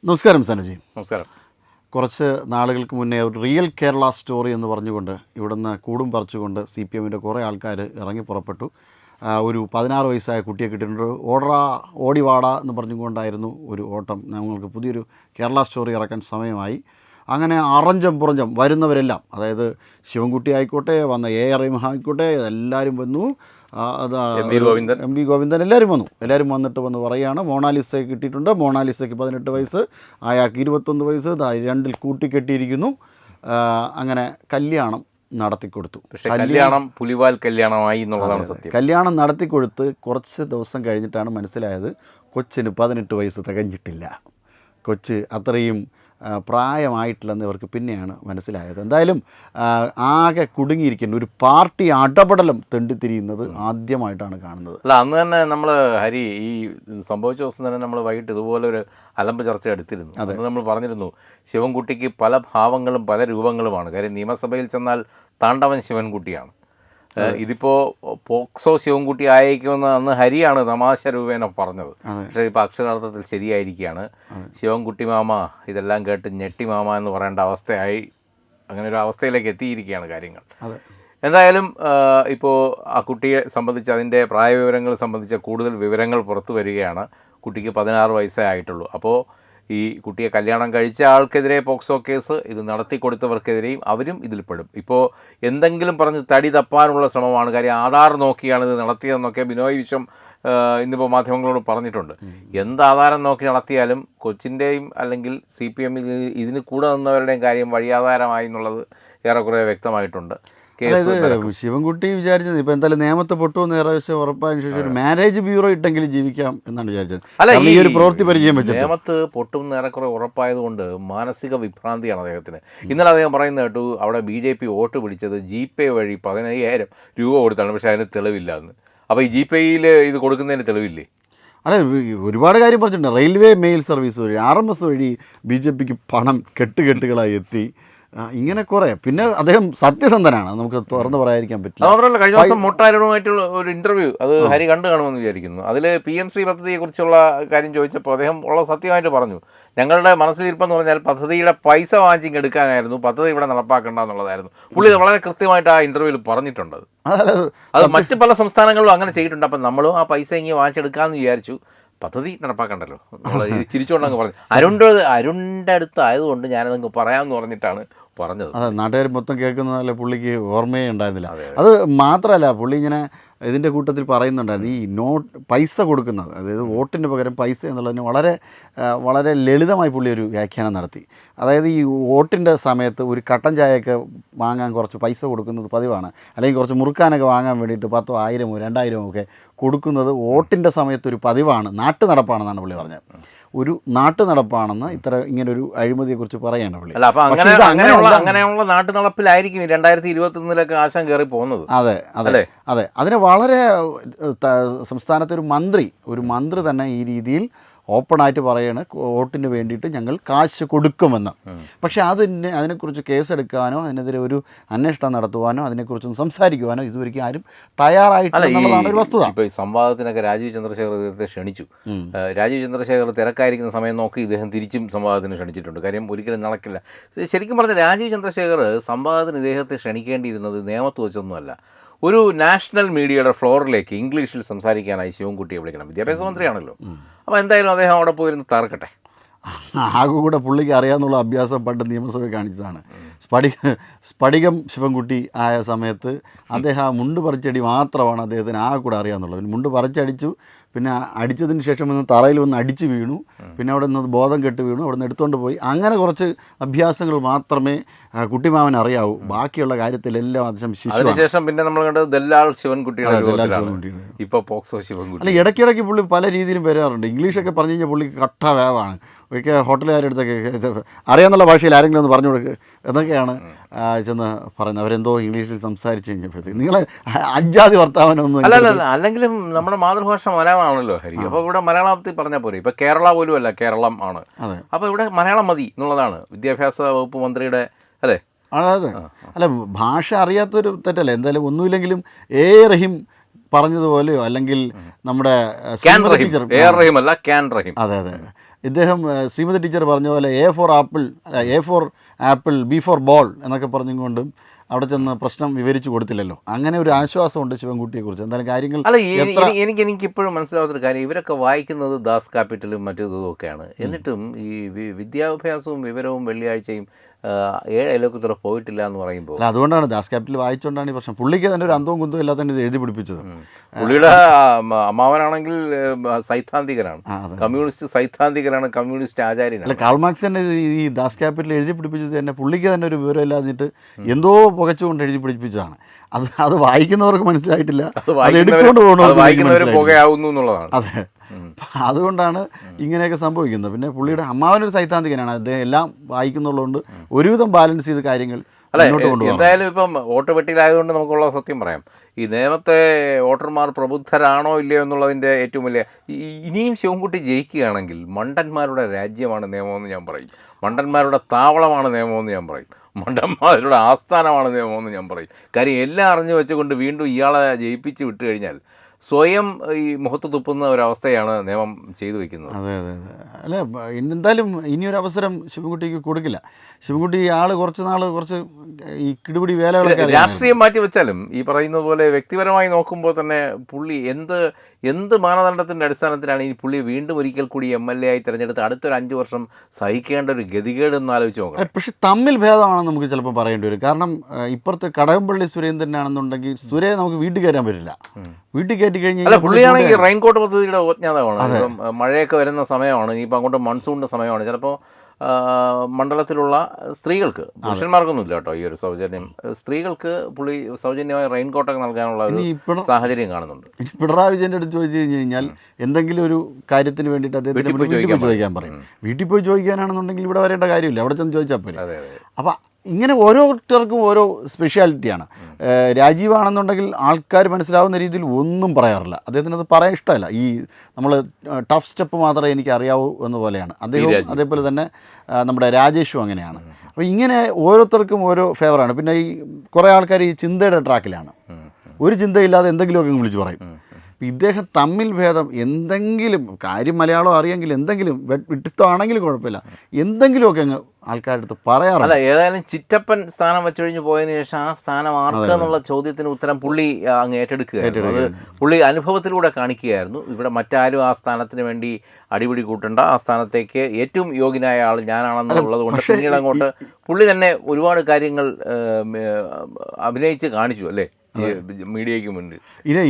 നമസ്കാരം സനുജി. നമസ്കാരം. കുറച്ച് നാളുകൾക്ക് മുന്നേ ഒരു റിയൽ കേരള സ്റ്റോറി എന്ന് പറഞ്ഞുകൊണ്ട് ഇവിടുന്ന് കൂടും പറിച്ചുകൊണ്ട് CPM-ൻ്റെ കുറേ ആൾക്കാർ ഇറങ്ങി പുറപ്പെട്ടു. ഒരു 16 വയസ്സായ കുട്ടിയെ കിട്ടിയിട്ടുണ്ട്. ഓടിവാട എന്ന് പറഞ്ഞുകൊണ്ടായിരുന്നു ഒരു ഓട്ടം. ഞങ്ങൾക്ക് പുതിയൊരു കേരള സ്റ്റോറി ഇറക്കാൻ സമയമായി. അങ്ങനെ അറഞ്ചം പുറഞ്ചം വരുന്നവരെല്ലാം, അതായത് ശിവൻകുട്ടി ആയിക്കോട്ടെ, വന്ന AR ആയിക്കോട്ടെ, എല്ലാവരും വന്നു. എം വി ഗോവിന്ദൻ എല്ലാവരും വന്നിട്ട് പറയുകയാണ് മൊണാലിസയ്ക്ക് കിട്ടിയിട്ടുണ്ട്. മൊണാലിസയ്ക്ക് 18 വയസ്സ്, അയാൾക്ക് 21 വയസ്സ്, 2 കൂട്ടിക്കെട്ടിയിരിക്കുന്നു. അങ്ങനെ കല്യാണം നടത്തിക്കൊടുത്തു. കല്യാണം പുലിവാൽ കല്യാണമായി എന്നുള്ളതാണ് സത്യം. കല്യാണം നടത്തിക്കൊടുത്ത് കുറച്ച് ദിവസം കഴിഞ്ഞിട്ടാണ് മനസ്സിലായത് കൊച്ചിന് 18 വയസ്സ് തികഞ്ഞിട്ടില്ല. കൊച്ച് അത്രയും പ്രായമായിട്ടില്ലെന്ന് ഇവർക്ക് പിന്നെയാണ് മനസ്സിലായത്. എന്തായാലും ആകെ കുടുങ്ങിയിരിക്കുന്ന ഒരു പാർട്ടി അടപടലം തെണ്ടിത്തിരിയുന്നത് ആദ്യമായിട്ടാണ് കാണുന്നത്. അല്ല, അന്ന് തന്നെ നമ്മൾ ഹരി ഈ സംഭവിച്ച ദിവസം തന്നെ നമ്മൾ വൈകിട്ട് ഇതുപോലെ ഒരു അലമ്പ് ചർച്ച എടുത്തിരുന്നു. അന്ന് നമ്മൾ പറഞ്ഞിരുന്നു ശിവൻകുട്ടിക്ക് പല ഭാവങ്ങളും പല രൂപങ്ങളുമാണ്. കാര്യം നിയമസഭയിൽ ചെന്നാൽ താണ്ഡവൻ ശിവൻകുട്ടിയാണ്. ഇതിപ്പോൾ പോക്സോ ശിവൻകുട്ടി ആയേക്കുമെന്ന് അന്ന് ഹരിയാണ് തമാശ രൂപേണ പറഞ്ഞത്. പക്ഷേ ഇപ്പോൾ അക്ഷരാർത്ഥത്തിൽ ശരിയായിരിക്കുകയാണ്. ശിവൻകുട്ടി മാമ ഇതെല്ലാം കേട്ട് ഞെട്ടി മാമ എന്ന് പറയേണ്ട അവസ്ഥയായി, അങ്ങനെ ഒരു അവസ്ഥയിലേക്ക് എത്തിയിരിക്കുകയാണ് കാര്യങ്ങൾ. എന്തായാലും ഇപ്പോൾ ആ കുട്ടിയെ സംബന്ധിച്ച് അതിൻ്റെ പ്രായവിവരങ്ങൾ സംബന്ധിച്ച കൂടുതൽ വിവരങ്ങൾ പുറത്തു വരികയാണ്. കുട്ടിക്ക് 16 വയസ്സേ ആയിട്ടുള്ളൂ. അപ്പോൾ ഈ കുട്ടിയെ കല്യാണം കഴിച്ച ആൾക്കെതിരെ പോക്സോ കേസ്, ഇത് നടത്തിക്കൊടുത്തവർക്കെതിരെയും അവരും ഇതിൽപ്പെടും. ഇപ്പോൾ എന്തെങ്കിലും പറഞ്ഞ് തടി തപ്പാനുള്ള ശ്രമമാണ്. കാര്യം ആധാർ നോക്കിയാണ് ഇത് നടത്തിയതെന്നൊക്കെ ബിനോയ് വിശ്വം ഇന്നിപ്പോൾ മാധ്യമങ്ങളോട് പറഞ്ഞിട്ടുണ്ട്. എന്ത് ആധാരം നോക്കി നടത്തിയാലും കൊച്ചിൻ്റെയും അല്ലെങ്കിൽ CPM ഇതിന് കൂടെ നിന്നവരുടെയും കാര്യം വഴിയാധാരമായി എന്നുള്ളത് ഏറെക്കുറെ വ്യക്തമായിട്ടുണ്ട്. ശിവൻകുട്ടി വിചാരിച്ചത് ഇപ്പോൾ എന്തായാലും നിയമത്തെ പൊട്ടുമെന്ന് ഏകദേശം ഉറപ്പായതിനു ശേഷം ഒരു മാരേജ് ബ്യൂറോ ഇട്ടെങ്കിലും ജീവിക്കാം എന്നാണ് വിചാരിച്ചത്. അല്ല, ഈ ഒരു പ്രവൃത്തി പരിചയം വെച്ചത് നിയമത്ത് പൊട്ടുമെന്ന് ഏറെക്കുറെ ഉറപ്പായതുകൊണ്ട് മാനസിക വിഭ്രാന്തിയാണ് അദ്ദേഹത്തിന്. ഇന്നലെ അദ്ദേഹം പറയുന്നത് കേട്ടു അവിടെ BJP വോട്ട് പിടിച്ചത് GPay വഴി 15,000 രൂപ കൊടുത്താണ്, പക്ഷേ അതിന് തെളിവില്ല എന്ന്. അപ്പോൾ ഈ GPayയിൽ ഇത് കൊടുക്കുന്നതിന് തെളിവില്ലേ? അല്ല, ഒരുപാട് കാര്യം പറഞ്ഞിട്ടുണ്ട്. റെയിൽവേ മെയിൽ സർവീസ് വഴി RMS വഴി BJPക്ക് പണം കെട്ടുകളായി എത്തി. ഇങ്ങനെ കുറേ. പിന്നെ അദ്ദേഹം സത്യസന്ധനാണ്, നമുക്ക് തുറന്ന് പറയാതിരിക്കാൻ പറ്റില്ല. മാത്രമല്ല, കഴിഞ്ഞ ദിവസം മൊട്ടാരുമായിട്ടുള്ള ഒരു ഇൻ്റർവ്യൂ അത് ഹരി കണ്ടു കാണുമെന്ന് വിചാരിക്കുന്നു. അതിൽ PMC പദ്ധതിയെക്കുറിച്ചുള്ള കാര്യം ചോദിച്ചപ്പോൾ അദ്ദേഹം ഉള്ള സത്യമായിട്ട് പറഞ്ഞു, ഞങ്ങളുടെ മനസ്സിലിരിപ്പെന്ന് പറഞ്ഞാൽ പദ്ധതിയുടെ പൈസ വാങ്ങിച്ചിങ് എടുക്കാനായിരുന്നു, പദ്ധതി ഇവിടെ നടപ്പാക്കേണ്ട എന്നുള്ളതായിരുന്നു. പുള്ളി വളരെ കൃത്യമായിട്ട് ആ ഇൻ്റർവ്യൂവിൽ പറഞ്ഞിട്ടുണ്ട്. അത് മറ്റ് പല സംസ്ഥാനങ്ങളിലും അങ്ങനെ ചെയ്തിട്ടുണ്ട്. അപ്പം നമ്മളും ആ പൈസ ഇങ്ങനെ വാങ്ങിച്ചെടുക്കാമെന്ന് വിചാരിച്ചു, പദ്ധതി നടപ്പാക്കണ്ടല്ലോ. ചിരിച്ചുകൊണ്ടങ്ങ് പറഞ്ഞു. അരുണിൻ്റെ അടുത്ത് ആയതുകൊണ്ട് ഞാനതങ്ങ് പറയാമെന്ന് പറഞ്ഞിട്ടാണ് പറഞ്ഞത്. അതെ, നാട്ടുകാർ മൊത്തം കേൾക്കുന്നതല്ലേ, പുള്ളിക്ക് ഓർമ്മയേ ഉണ്ടായിരുന്നില്ല. അത് മാത്രമല്ല, പുള്ളി ഇങ്ങനെ ഇതിൻ്റെ കൂട്ടത്തിൽ പറയുന്നുണ്ടായിരുന്നു ഈ പൈസ കൊടുക്കുന്നത്, അതായത് വോട്ടിന് പകരം പൈസ എന്നുള്ളതിന് വളരെ ലളിതമായി പുള്ളി ഒരു വ്യാഖ്യാനം നടത്തി. അതായത് ഈ വോട്ടിൻ്റെ സമയത്ത് ഒരു കട്ടൻ ചായയൊക്കെ വാങ്ങാൻ കുറച്ച് പൈസ കൊടുക്കുന്നത് പതിവാണ്, അല്ലെങ്കിൽ കുറച്ച് മുറുക്കാനൊക്കെ വാങ്ങാൻ വേണ്ടിയിട്ട് 10,000 1,000 2,000 ഒക്കെ കൊടുക്കുന്നത് വോട്ടിൻ്റെ സമയത്തൊരു പതിവാണ്, നാട്ടു നടപ്പാണെന്നാണ് പുള്ളി പറഞ്ഞത്. ഒരു നാട്ടു നടപ്പാണെന്ന് ഇങ്ങനൊരു അഴിമതിയെക്കുറിച്ച് പറയാണ് പുള്ളി. അല്ല, അപ്പോൾ അങ്ങനെയുള്ള നാട്ടു നടപ്പിലായിരിക്കും 2021 ആശം കയറി പോകുന്നത്. അതെ അതെ അതെ. അതിന് വളരെ സംസ്ഥാനത്തെ ഒരു മന്ത്രി തന്നെ ഈ രീതിയിൽ ഓപ്പണായിട്ട് പറയാണ് വോട്ടിന് വേണ്ടിയിട്ട് ഞങ്ങൾ കാശ് കൊടുക്കുമെന്ന്. പക്ഷേ അതിനെക്കുറിച്ച് കേസെടുക്കാനോ അതിനെതിരെ ഒരു അന്വേഷണം നടത്തുവാനോ അതിനെക്കുറിച്ചൊന്ന് സംസാരിക്കുവാനോ ഇതുവരെയ്ക്കും ആരും തയ്യാറായിട്ടില്ലെന്നുള്ളതാണ് ഒരു വസ്തുത. ഇപ്പോൾ ഈ സംവാദത്തിനൊക്കെ രാജീവ് ചന്ദ്രശേഖർ ഇദ്ദേഹത്തെ ക്ഷണിച്ചു. രാജീവ് ചന്ദ്രശേഖർ തിരക്കായിരിക്കുന്ന സമയം നോക്കി ഇദ്ദേഹം തിരിച്ചും സംവാദത്തിന് ക്ഷണിച്ചിട്ടുണ്ട്. കാര്യം ഒരിക്കലും നടക്കില്ല. ശരിക്കും പറഞ്ഞാൽ രാജീവ് ചന്ദ്രശേഖർ സംവാദത്തിന് ഇദ്ദേഹത്തെ ക്ഷണിക്കേണ്ടിയിരുന്നത് നിയമത്ത് വെച്ചൊന്നുമല്ല, ഒരു നാഷണൽ മീഡിയയുടെ ഫ്ലോറിലേക്ക് ഇംഗ്ലീഷിൽ സംസാരിക്കാനായി ശിവൻകുട്ടിയെ വിളിക്കണം. വിദ്യാഭ്യാസ മന്ത്രിയാണല്ലോ. അപ്പോൾ എന്തായാലും അദ്ദേഹം അവിടെ പോയിരുന്ന് തറക്കട്ടെ. ആകെ കൂടെ പുള്ളിക്ക് അറിയാമെന്നുള്ള അഭ്യാസം പണ്ട് നിയമസഭയിൽ കാണിച്ചതാണ്. സ്ഫടികം ശിവൻകുട്ടി ആയ സമയത്ത് അദ്ദേഹം മുണ്ട് പറിച്ചടി മാത്രമാണ് അദ്ദേഹത്തിന് ആകെ കൂടെ അറിയാമെന്നുള്ളത്. മുണ്ട് പറിച്ചടിച്ചു, പിന്നെ അടിച്ചതിന് ശേഷം ഒന്ന് തറയിൽ വന്ന് അടിച്ച് വീണു, പിന്നെ അവിടെ നിന്ന് ബോധം കെട്ട് വീണു, അവിടെ നിന്ന് എടുത്തുകൊണ്ട് പോയി. അങ്ങനെ കുറച്ച് അഭ്യാസങ്ങൾ മാത്രമേ കുട്ടിമാവൻ അറിയാവൂ. ബാക്കിയുള്ള കാര്യത്തിലെല്ലാം അതിനുശേഷം പിന്നെ നമ്മൾ കണ്ടത് ദല്ലാൽ ശിവൻകുട്ടിയുടെ ഇപ്പോൾ പോക്സോ ശിവൻകുട്ടി. അല്ല, ഇടയ്ക്കിടയ്ക്ക് പുള്ളി പല രീതിയിലും വരാറുണ്ട്. ഇംഗ്ലീഷൊക്കെ പറഞ്ഞു കഴിഞ്ഞാൽ പുള്ളിക്ക് കട്ട വേവാണ്. ഒക്കെ ഹോട്ടലുകാരെടുത്തൊക്കെ അറിയാവുന്ന ഭാഷയിൽ ആരെങ്കിലും ഒന്ന് പറഞ്ഞു കൊടുക്കുക എന്നൊക്കെയാണ് ചെന്ന് പറയുന്നത്. അവരെന്തോ ഇംഗ്ലീഷിൽ സംസാരിച്ച് കഴിഞ്ഞപ്പോഴത്തേക്ക് നിങ്ങൾ അഞ്ചാതി വർത്താവനൊന്നും അല്ലെങ്കിലും നമ്മുടെ മാതൃഭാഷ മലയാളമാണല്ലോ ഹരി. അപ്പോൾ ഇവിടെ മലയാളത്തിൽ പറഞ്ഞാൽ പോരെ. ഇപ്പോൾ കേരള പോലും അല്ല, കേരളം ആണ്. അപ്പോൾ ഇവിടെ മലയാളം മതി എന്നുള്ളതാണ് വിദ്യാഭ്യാസ വകുപ്പ് മന്ത്രിയുടെ. അതെ അതെ. അല്ല, ഭാഷ അറിയാത്തൊരു തെറ്റല്ലേ. എന്തായാലും ഒന്നുമില്ലെങ്കിലും റഹീം പറഞ്ഞതുപോലെയോ അല്ലെങ്കിൽ നമ്മുടെ അതെ അതെ ഇദ്ദേഹം ശ്രീമതി ടീച്ചർ പറഞ്ഞ പോലെ A4 B4 ബോൾ എന്നൊക്കെ പറഞ്ഞുകൊണ്ടും അവിടെ ചെന്ന് പ്രശ്നം വിവരിച്ചു കൊടുത്തില്ലല്ലോ. അങ്ങനെ ഒരു ആശ്വാസമുണ്ട് ശിവൻകുട്ടിയെക്കുറിച്ച്. എന്തായാലും കാര്യങ്ങൾ അല്ല, എനിക്കിപ്പോഴും മനസ്സിലാവാത്തൊരു കാര്യം, ഇവരൊക്കെ വായിക്കുന്നത് ദാസ് ക്യാപിറ്റലും മറ്റു ഇതൊക്കെയാണ്. എന്നിട്ടും ഈ വിദ്യാഭ്യാസവും വിവരവും വെള്ളിയാഴ്ചയും 7 അയലോക്കത്തോടെ പോയിട്ടില്ല എന്ന് പറയുമ്പോൾ, അല്ല അതുകൊണ്ടാണ് ദാസ് ക്യാപിറ്റൽ വായിച്ചുകൊണ്ടാണ് ഈ പ്രശ്നം. പുള്ളിക്ക് തന്നെ ഒരു അന്തവും കുന്തവും ഇല്ലാത്ത ഇത് എഴുതി പിടിപ്പിച്ചത്. പുള്ളിയുടെ അമ്മാവനാണെങ്കിൽ സൈദ്ധാന്തികനാണ്, കമ്മ്യൂണിസ്റ്റ് സൈദ്ധാന്തികനാണ്, കമ്മ്യൂണിസ്റ്റ് ആചാര്യനാണ്. അല്ല, കാൾ മാർക്സ് തന്നെ ഈ ദാസ് ക്യാപിറ്റൽ എഴുതി പിടിപ്പിച്ചത് തന്നെ പുള്ളിക്ക് തന്നെ ഒരു വിവരം ഇല്ലാതിട്ട് എന്തോ പുകച്ചുകൊണ്ട് എഴുതി പിടിപ്പിച്ചതാണ്. അത് വായിക്കുന്നവർക്ക് മനസ്സിലായിട്ടില്ല, അത് എടുത്തുകൊണ്ട് വായിക്കുന്നവർ പുകയാവുന്നു എന്നുള്ളതാണ്. അതെ, അതുകൊണ്ടാണ് ഇങ്ങനെയൊക്കെ സംഭവിക്കുന്നത്. പിന്നെ പുള്ളിയുടെ അമ്മാവനൊരു സൈദ്ധാന്തികനാണ്, അദ്ദേഹം എല്ലാം വായിക്കുന്നുള്ളതുകൊണ്ട് ഒരുവിധം ബാലൻസ് ചെയ്ത് കാര്യങ്ങൾ മുന്നോട്ട് കൊണ്ടുപോകും. എന്തായാലും ഇപ്പം വോട്ട് പെട്ടിയിലായതുകൊണ്ട് നമുക്കുള്ള സത്യം പറയാം, ഈ നിയമത്തെ വോട്ടർമാർ പ്രബുദ്ധരാണോ ഇല്ലയോ എന്നുള്ളതിൻ്റെ ഏറ്റവും വലിയ, ഇനിയും ശിവൻകുട്ടി ജയിക്കുകയാണെങ്കിൽ മണ്ടന്മാരുടെ രാജ്യമാണ് നിയമമെന്ന് ഞാൻ പറയും, മണ്ടന്മാരുടെ താവളമാണ് നിയമമെന്ന് ഞാൻ പറയും, മണ്ടന്മാരുടെ ആസ്ഥാനമാണ് നിയമമെന്ന് ഞാൻ പറയും. കാര്യം എല്ലാം അറിഞ്ഞു വെച്ചുകൊണ്ട് വീണ്ടും ഇയാളെ ജയിപ്പിച്ച് വിട്ട് കഴിഞ്ഞാൽ സ്വയം ഈ മുഖത്ത് തുപ്പുന്ന ഒരവസ്ഥയാണ് നിയമം ചെയ്തു വയ്ക്കുന്നത്. അതെ അതെ അതെ. അല്ല, എന്തായാലും ഇനിയൊരു അവസരം ശിവൻകുട്ടിക്ക് കൊടുക്കില്ല. ശിവൻകുട്ടി ആൾ കുറച്ച് ഈ കിടുപിടി വേലകളൊക്കെ രാഷ്ട്രീയം മാറ്റി വെച്ചാലും ഈ പറയുന്നത് പോലെ വ്യക്തിപരമായി നോക്കുമ്പോൾ തന്നെ പുള്ളി എന്ത് മാനദണ്ഡത്തിൻ്റെ അടിസ്ഥാനത്തിലാണ് ഈ പുള്ളി വീണ്ടും ഒരിക്കൽ കൂടി MLA ആയി തിരഞ്ഞെടുത്ത് അടുത്തൊരു 5 വർഷം സഹിക്കേണ്ട ഒരു ഗതികേട് എന്ന് ആലോചിച്ച് നോക്കാം. പക്ഷെ തമ്മിൽ ഭേദമാണെന്ന് നമുക്ക് ചിലപ്പോൾ പറയേണ്ടി വരും. കാരണം ഇപ്പുറത്ത് കടകംപള്ളി സുരേന്ദ്രനാണെന്നുണ്ടെങ്കിൽ നമുക്ക് വീട്ടിൽ കയറ്റാൻ പറ്റില്ല. വീട്ടിൽ കയറ്റി കഴിഞ്ഞാൽ പുള്ളിയാണെങ്കിൽ റെയിൻകോട്ട് പദ്ധതിയുടെ ഉപജ്ഞാതാവാണ്. ഇപ്പം മഴയൊക്കെ വരുന്ന സമയമാണ്, ഇനിയിപ്പോൾ അങ്ങോട്ട് മൺസൂണിൻ്റെ സമയമാണ്. ചിലപ്പോൾ മണ്ഡലത്തിലുള്ള സ്ത്രീകൾക്ക്, പുരുഷന്മാർക്കൊന്നുമില്ല കേട്ടോ ഈ ഒരു സൗജന്യം, സ്ത്രീകൾക്ക് പുള്ളി സൗജന്യമായി റെയിൻകോട്ടൊക്കെ നൽകാനുള്ള ഒരു സാഹചര്യം കാണുന്നുണ്ട്. പിണറായി വിജയൻ്റെ അടുത്ത് ചോദിച്ചു കഴിഞ്ഞാൽ എന്തെങ്കിലും ഒരു കാര്യത്തിന് വേണ്ടിയിട്ട് അദ്ദേഹത്തിന് വീട്ടിൽ പോയി ചോദിക്കാൻ പറയും. വീട്ടിൽ പോയി ചോദിക്കാനാണെന്നുണ്ടെങ്കിൽ ഇവിടെ വരേണ്ട കാര്യമില്ല, അവിടെ ചെന്ന് ചോദിച്ചാൽ പോരെ. അപ്പം ഇങ്ങനെ ഓരോരുത്തർക്കും ഓരോ സ്പെഷ്യാലിറ്റിയാണ്. രാജീവാണെന്നുണ്ടെങ്കിൽ ആൾക്കാർ മനസ്സിലാവുന്ന രീതിയിൽ ഒന്നും പറയാറില്ല, അദ്ദേഹത്തിന് അത് പറയാൻ ഇഷ്ടമല്ല. ഈ നമ്മൾ ടഫ് സ്റ്റെപ്പ് മാത്രമേ എനിക്ക് അറിയാവൂ എന്ന പോലെയാണ് അദ്ദേഹം. അതേപോലെ തന്നെ നമ്മുടെ രാജേഷും അങ്ങനെയാണ്. അപ്പോൾ ഇങ്ങനെ ഓരോരുത്തർക്കും ഓരോ ഫേവറാണ്. പിന്നെ ഈ കുറേ ആൾക്കാർ ഈ ചിന്തയുടെ ട്രാക്കിലാണ്, ഒരു ചിന്തയില്ലാതെ എന്തെങ്കിലുമൊക്കെ വിളിച്ച് പറയും. ഇദ്ദേഹം തമ്മിൽ ഭേദം എന്തെങ്കിലും കാര്യം മലയാളം അറിയെങ്കിൽ എന്തെങ്കിലും വിട്ടിത്തമാണെങ്കിലും കുഴപ്പമില്ല, എന്തെങ്കിലുമൊക്കെ അങ്ങ് ആൾക്കാരുടെ അടുത്ത് പറയാറില്ല. അല്ല, ഏതായാലും ചിറ്റപ്പൻ സ്ഥാനം വെച്ചൊഴിഞ്ഞ് പോയതിനു ശേഷം ആ സ്ഥാനം ആർക്കെന്നുള്ള ചോദ്യത്തിന് ഉത്തരം പുള്ളി അങ്ങ് ഏറ്റെടുക്കുകയായിരുന്നു. അത് പുള്ളി അനുഭവത്തിലൂടെ കാണിക്കുകയായിരുന്നു. ഇവിടെ മറ്റാരും ആ സ്ഥാനത്തിന് വേണ്ടി അടിപിടി കൂട്ടണ്ട, ആ സ്ഥാനത്തേക്ക് ഏറ്റവും യോഗ്യനായ ആൾ ഞാനാണെന്നുള്ളത് കൊണ്ട് പിന്നീട് അങ്ങോട്ട് പുള്ളി തന്നെ ഒരുപാട് കാര്യങ്ങൾ അഭിനയിച്ച് കാണിച്ചു അല്ലേ മീഡിയയ്ക്ക് മുന്നിൽ.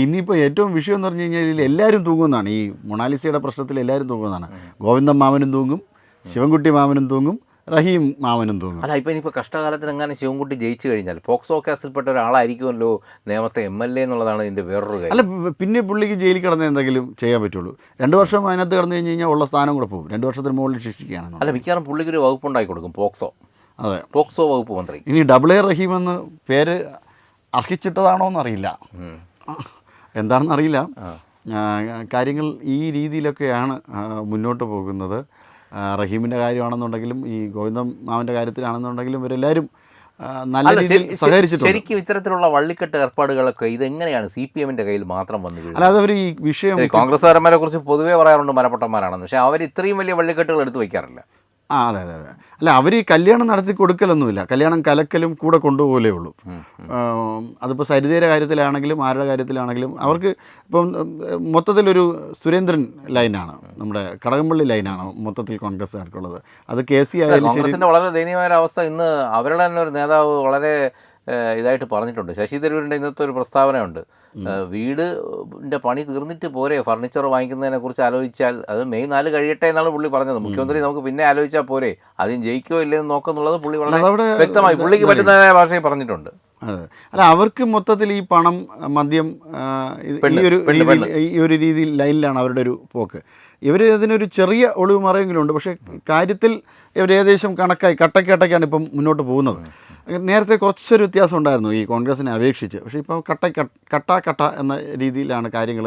ഇനിയിപ്പോൾ ഏറ്റവും വിഷയം എന്ന് പറഞ്ഞു കഴിഞ്ഞാൽ ഇതിൽ എല്ലാവരും തൂങ്ങുന്നതാണ്. ഈ മൊണാലിസയുടെ പ്രശ്നത്തിൽ എല്ലാവരും തൂങ്ങുന്നതാണ്. ഗോവിന്ദൻ മാമനും തൂങ്ങും, ശിവൻകുട്ടി മാമനും തൂങ്ങും, റഹീം മാമനും തൂങ്ങും. അല്ല, ഇപ്പം ഇനിയിപ്പോൾ കഷ്ടകാലത്തിന് എങ്ങനെ ശിവൻകുട്ടി ജയിച്ചു കഴിഞ്ഞാൽ പോക്സോ കേസിൽപ്പെട്ട ഒരാളായിരിക്കുമല്ലോ നിയമത്തെ MLA എന്നുള്ളതാണ് ഇതിൻ്റെ വേറൊരു കാര്യം. അല്ല, പിന്നെ പുള്ളിക്ക് ജയിലിൽ കിടന്ന് എന്തെങ്കിലും ചെയ്യാൻ പറ്റുള്ളൂ. 2 വർഷം അതിനകത്ത് കിടന്നു കഴിഞ്ഞ് കഴിഞ്ഞാൽ ഉള്ള സ്ഥാനം കൂടെ പോകും. 2 വർഷത്തിന് മുകളിൽ ശിക്ഷിക്കുകയാണ്. അല്ല, മിക്കവാറും പുള്ളിക്കൊരു വകുപ്പ് ഉണ്ടാക്കി കൊടുക്കും, പോക്സോ. അതെ, പോക്സോ വകുപ്പ് മന്ത്രി. ഇനി AA റഹീം എന്ന് പേര് അർഹിച്ചിട്ടതാണോ എന്നറിയില്ല, എന്താണെന്നറിയില്ല. കാര്യങ്ങൾ ഈ രീതിയിലൊക്കെയാണ് മുന്നോട്ട് പോകുന്നത്. റഹീമിൻ്റെ കാര്യമാണെന്നുണ്ടെങ്കിലും ഈ ഗോവിന്ദൻ മാമൻ്റെ കാര്യത്തിലാണെന്നുണ്ടെങ്കിലും ഇവരെല്ലാവരും നല്ല രീതിയിൽ സഹകരിച്ചിട്ടുണ്ട്. ശരിക്കും ഇത്തരത്തിലുള്ള വള്ളിക്കെട്ട് ഏർപ്പാടുകളൊക്കെ ഇതെങ്ങനെയാണ് CPM-ൻ്റെ കയ്യിൽ മാത്രം വന്നു വീഴുന്നത്? അല്ലാതെ അവർ ഈ വിഷയം കോൺഗ്രസ്സുകാരന്മാരെ കുറിച്ച് പൊതുവേ പറയാറുണ്ട് മരപ്പൊട്ടന്മാരാണെന്ന്, പക്ഷേ അവർ ഇത്രയും വലിയ വള്ളിക്കെട്ടുകൾ എടുത്ത് വയ്ക്കാറില്ല. അതെ അതെ അതെ. അല്ല, അവർ ഈ കല്യാണം നടത്തി കൊടുക്കലൊന്നുമില്ല, കല്യാണം കലക്കലും കൂടെ കൊണ്ടുപോകലേ ഉള്ളൂ. അതിപ്പോൾ സരിതയുടെ കാര്യത്തിലാണെങ്കിലും ആരുടെ കാര്യത്തിലാണെങ്കിലും അവർക്ക് ഇപ്പം മൊത്തത്തിലൊരു സുരേന്ദ്രൻ ലൈനാണ്, നമ്മുടെ കടകംപള്ളി ലൈനാണ് മൊത്തത്തിൽ കോൺഗ്രസ്സുകാർക്കുള്ളത്. അത് KC ആയാലും കോൺഗ്രസിൻ്റെ വളരെ ദയനീയമായ അവസ്ഥ ഇന്ന് അവരുടെ തന്നെ ഒരു നേതാവ് വളരെ ഇതായിട്ട് പറഞ്ഞിട്ടുണ്ട്. ശശി തരൂരിൻ്റെ ഇന്നത്തെ ഒരു പ്രസ്താവനയുണ്ട്, വീടിൻ്റെ പണി തീർന്നിട്ട് പോരെ ഫർണിച്ചർ വാങ്ങിക്കുന്നതിനെ കുറിച്ച് ആലോചിച്ചാൽ, അത് മെയ് 4 കഴിയട്ടെ എന്നാണ് പുള്ളി പറഞ്ഞത്. മുഖ്യമന്ത്രി നമുക്ക് പിന്നെ ആലോചിച്ചാൽ പോരെ, ആദ്യം ജയിക്കോ ഇല്ലെന്ന് നോക്കുന്നുള്ളത് പുള്ളി വളരെ വ്യക്തമായി പുള്ളിക്ക് പറ്റുന്നതായ ഭാഷയിൽ പറഞ്ഞിട്ടുണ്ട്. അതെ. അല്ല, അവർക്ക് മൊത്തത്തിൽ ഈ പണം, മദ്യം, ഈ ഒരു രീതിയിൽ ലൈനിലാണ് അവരുടെ ഒരു പോക്ക്. ഇവർ അതിനൊരു ചെറിയ ഒളിവ് മറയെങ്കിലും ഉണ്ട്, പക്ഷേ കാര്യത്തിൽ ഇവർ ഏകദേശം കട്ടയ്ക്കാണ് ഇപ്പം മുന്നോട്ട് പോകുന്നത്. നേരത്തെ കുറച്ചൊരു വ്യത്യാസം ഉണ്ടായിരുന്നു ഈ കോൺഗ്രസിനെ അപേക്ഷിച്ച്, പക്ഷേ ഇപ്പോൾ കട്ട എന്ന രീതിയിലാണ് കാര്യങ്ങൾ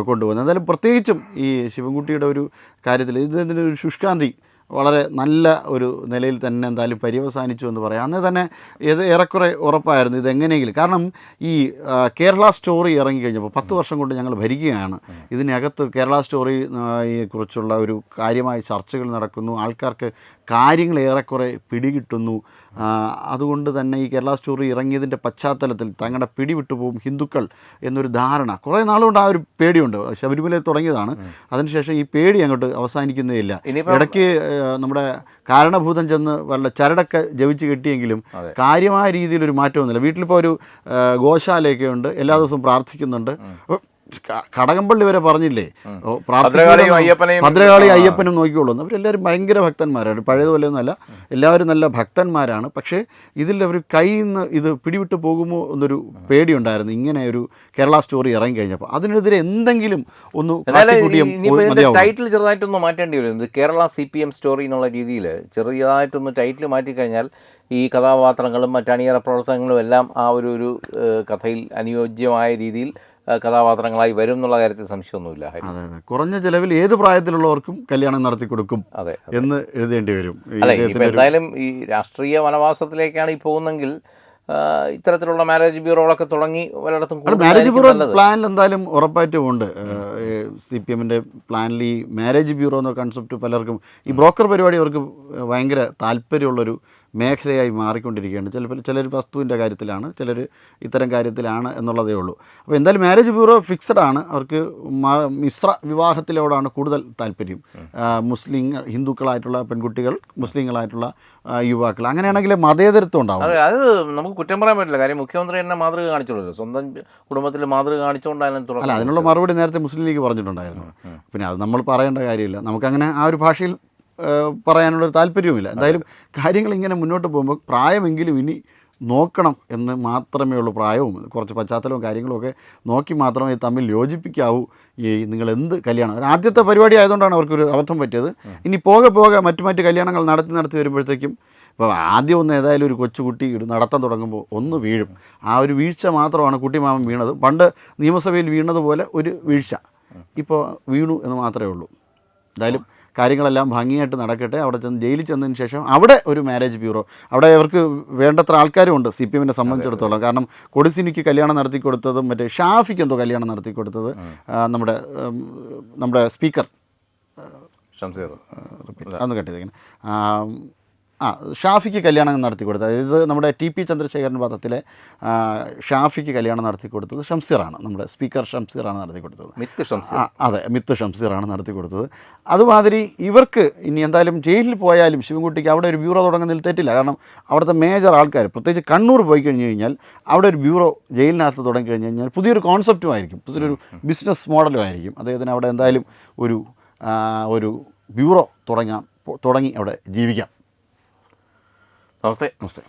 കൊണ്ടുപോകുന്നത്. എന്തായാലും പ്രത്യേകിച്ചും ഈ ശിവൻകുട്ടിയുടെ ഒരു കാര്യത്തിൽ ഇതിനൊരു ശുഷ്കാന്തി വളരെ നല്ല ഒരു നിലയിൽ തന്നെ എന്തായാലും പര്യവസാനിച്ചു എന്ന് പറയാം. അന്ന് തന്നെ ഇത് ഏറെക്കുറെ ഉറപ്പായിരുന്നു ഇതെങ്ങനെയെങ്കിലും. കാരണം ഈ കേരള സ്റ്റോറി ഇറങ്ങിക്കഴിഞ്ഞപ്പോൾ 10 വർഷം കൊണ്ട് ഞങ്ങൾ ഭരിക്കുകയാണ്. ഇതിനകത്ത് കേരള സ്റ്റോറി കുറിച്ചുള്ള ഒരു കാര്യമായ ചർച്ചകൾ നടക്കുന്നു, ആൾക്കാർക്ക് കാര്യങ്ങൾ ഏറെക്കുറെ പിടികിട്ടുന്നു. അതുകൊണ്ട് തന്നെ ഈ കേരള സ്റ്റോറി ഇറങ്ങിയതിൻ്റെ പശ്ചാത്തലത്തിൽ തങ്ങളുടെ പിടിവിട്ടു പോകും ഹിന്ദുക്കൾ എന്നൊരു ധാരണ കുറേ നാളുകൊണ്ട് ആ ഒരു പേടിയുണ്ട്. ശബരിമലയിൽ തുടങ്ങിയതാണ്, അതിനുശേഷം ഈ പേടി അങ്ങോട്ട് അവസാനിക്കുന്നേ ഇല്ല. ഇടയ്ക്ക് നമ്മുടെ കാരണഭൂതം ചെന്ന് വല്ല ചരടൊക്കെ ജപിച്ച് കെട്ടിയെങ്കിലും കാര്യമായ രീതിയിലൊരു മാറ്റമൊന്നുമില്ല. വീട്ടിലിപ്പോൾ ഒരു ഗോശാലയൊക്കെ ഉണ്ട്, എല്ലാ ദിവസവും പ്രാർത്ഥിക്കുന്നുണ്ട്. കടകംപള്ളി വരെ പറഞ്ഞില്ലേ ഭദ്രകാളി അയ്യപ്പനും നോക്കിക്കൊള്ളൂ. അവരെല്ലാവരും ഭയങ്കര ഭക്തന്മാരാണ്, പഴയതുപോലെയൊന്നുമല്ല, എല്ലാവരും നല്ല ഭക്തന്മാരാണ്. പക്ഷേ ഇതിൽ അവർ കയ്യിൽ നിന്ന് ഇത് പിടിവിട്ട് പോകുമോ എന്നൊരു പേടിയുണ്ടായിരുന്നു ഇങ്ങനെ ഒരു കേരള സ്റ്റോറി ഇറങ്ങിക്കഴിഞ്ഞപ്പോൾ. അതിനെതിരെ എന്തെങ്കിലും ഒന്ന് ടൈറ്റിൽ ചെറുതായിട്ടൊന്ന് മാറ്റേണ്ടി വരും. ഇത് കേരള CPM സ്റ്റോറി എന്നുള്ള രീതിയിൽ ചെറിയതായിട്ടൊന്ന് ടൈറ്റിൽ മാറ്റിക്കഴിഞ്ഞാൽ ഈ കഥാപാത്രങ്ങളും മറ്റണിയറ പ്രവർത്തനങ്ങളും എല്ലാം ആ ഒരു കഥയിൽ അനുയോജ്യമായ രീതിയിൽ കഥാപാത്രങ്ങളായി വരും എന്നുള്ള കാര്യത്തിൽ സംശയമൊന്നുമില്ല. അതെ, കുറഞ്ഞ ചിലവിൽ ഏത് പ്രായത്തിലുള്ളവർക്കും കല്യാണം നടത്തി കൊടുക്കും എന്ന് എഴുതേണ്ടി വരും. അല്ല, ഇപ്പം എന്തായാലും ഈ രാഷ്ട്രീയ വനവാസത്തിലേക്കാണ് ഈ പോകുന്നെങ്കിൽ ഇത്തരത്തിലുള്ള മാരേജ് ബ്യൂറോകളൊക്കെ തുടങ്ങി പലയിടത്തും മാരേജ് ബ്യൂറോ പ്ലാനിൽ എന്തായാലും ഉറപ്പായിട്ടും ഉണ്ട്. CPMൻ്റെ പ്ലാനിൽ ഈ മാരേജ് ബ്യൂറോ എന്ന കൺസെപ്റ്റ് പലർക്കും ഈ ബ്രോക്കർ പരിപാടി അവർക്ക് ഭയങ്കര താല്പര്യമുള്ളൊരു മേഖലയായി മാറിക്കൊണ്ടിരിക്കുകയാണ്. ചിലർ വസ്തുവിൻ്റെ കാര്യത്തിലാണ്, ചിലർ ഇത്തരം കാര്യത്തിലാണ് എന്നുള്ളതേ ഉള്ളൂ. അപ്പോൾ എന്തായാലും മാരേജ് ബ്യൂറോ ഫിക്സഡ് ആണ്. അവർക്ക് മിശ്ര വിവാഹത്തിലോടാണ് കൂടുതൽ താല്പര്യം. ഹിന്ദുക്കളായിട്ടുള്ള പെൺകുട്ടികൾ, മുസ്ലിങ്ങളായിട്ടുള്ള യുവാക്കൾ, അങ്ങനെയാണെങ്കിൽ മതേതരത്വം ഉണ്ടാവും. അതെ, അത് നമുക്ക് കുറ്റം പറയാൻ പറ്റില്ല. കാര്യം മുഖ്യമന്ത്രി തന്നെ മാതൃക കാണിച്ചോളൂ, സ്വന്തം കുടുംബത്തിൽ മാതൃക കാണിച്ചുകൊണ്ടാണ്. അല്ല, അതിനുള്ള മറുപടി നേരത്തെ മുസ്ലിം ലീഗ് പറഞ്ഞിട്ടുണ്ടായിരുന്നു. പിന്നെ അത് നമ്മൾ പറയേണ്ട കാര്യമില്ല, നമുക്കങ്ങനെ ആ ഒരു ഭാഷയിൽ പറയാനുള്ളൊരു താല്പര്യവുമില്ല. എന്തായാലും കാര്യങ്ങൾ ഇങ്ങനെ മുന്നോട്ട് പോകുമ്പോൾ പ്രായമെങ്കിലും ഇനി നോക്കണം എന്ന് മാത്രമേ ഉള്ളൂ. പ്രായവും കുറച്ച് പശ്ചാത്തലവും കാര്യങ്ങളുമൊക്കെ നോക്കി മാത്രമേ തമ്മിൽ യോജിപ്പിക്കാവൂ. നിങ്ങൾ എന്ത് കല്യാണം, ആദ്യത്തെ പരിപാടി ആയതുകൊണ്ടാണ് അവർക്കൊരു അബദ്ധം പറ്റിയത്. ഇനി പോകെ മറ്റു കല്യാണങ്ങൾ നടത്തി വരുമ്പോഴത്തേക്കും, ഇപ്പോൾ ആദ്യം ഒന്ന് ഏതായാലും ഒരു കൊച്ചുകുട്ടി നടത്താൻ തുടങ്ങുമ്പോൾ ഒന്ന് വീഴും. ആ ഒരു വീഴ്ച മാത്രമാണ് കുട്ടിമാമൻ വീണത്. പണ്ട് നിയമസഭയിൽ വീണതുപോലെ ഒരു വീഴ്ച ഇപ്പോൾ വീണു എന്ന് മാത്രമേ ഉള്ളൂ. എന്തായാലും കാര്യങ്ങളെല്ലാം ഭംഗിയായിട്ട് നടക്കട്ടെ. അവിടെ ജയിലിൽ ചെന്നതിന് ശേഷം അവിടെ ഒരു മാരേജ് ബ്യൂറോ, അവിടെ അവർക്ക് വേണ്ടത്ര ആൾക്കാരുമുണ്ട് CPMനെ സംബന്ധിച്ചിടത്തോളം. കാരണം കൊടിസിനിക്ക് കല്യാണം നടത്തി കൊടുത്തതും മറ്റേ ഷാഫിക്ക് എന്തോ കല്യാണം നടത്തി കൊടുത്തത് നമ്മുടെ സ്പീക്കർ അന്ന് കട്ട് ചെയ്തേക്കണം, ഷാഫിക്ക് കല്യാണം നടത്തി കൊടുത്തത്. ഇത് നമ്മുടെ TP ചന്ദ്രശേഖരൻ പദത്തിലെ ഷാഫിക്ക് കല്യാണം നടത്തി കൊടുത്തത് ഷംസീറാണ്, നമ്മുടെ സ്പീക്കർ ഷംസീറാണ് നടത്തി കൊടുത്തത്. അതെ, മിത്ത് ഷംസീറാണ് നടത്തി കൊടുത്തത്. അതുമാതിരി ഇവർക്ക് ഇനി എന്തായാലും ജയിലിൽ പോയാലും ശിവൻകുട്ടിക്ക് അവിടെ ഒരു ബ്യൂറോ തുടങ്ങുന്നതിൽ തെറ്റില്ല. കാരണം അവിടുത്തെ മേജർ ആൾക്കാർ, പ്രത്യേകിച്ച് കണ്ണൂർ പോയി കഴിഞ്ഞ് കഴിഞ്ഞാൽ അവിടെ ഒരു ബ്യൂറോ ജയിലിനകത്ത് തുടങ്ങി കഴിഞ്ഞ് കഴിഞ്ഞാൽ പുതിയൊരു കോൺസെപ്റ്റും ആയിരിക്കും, പുതിയൊരു ബിസിനസ് മോഡലും ആയിരിക്കും. അദ്ദേഹത്തിന് അവിടെ എന്തായാലും ഒരു ബ്യൂറോ തുടങ്ങി അവിടെ ജീവിക്കാം. നമസ്തേ.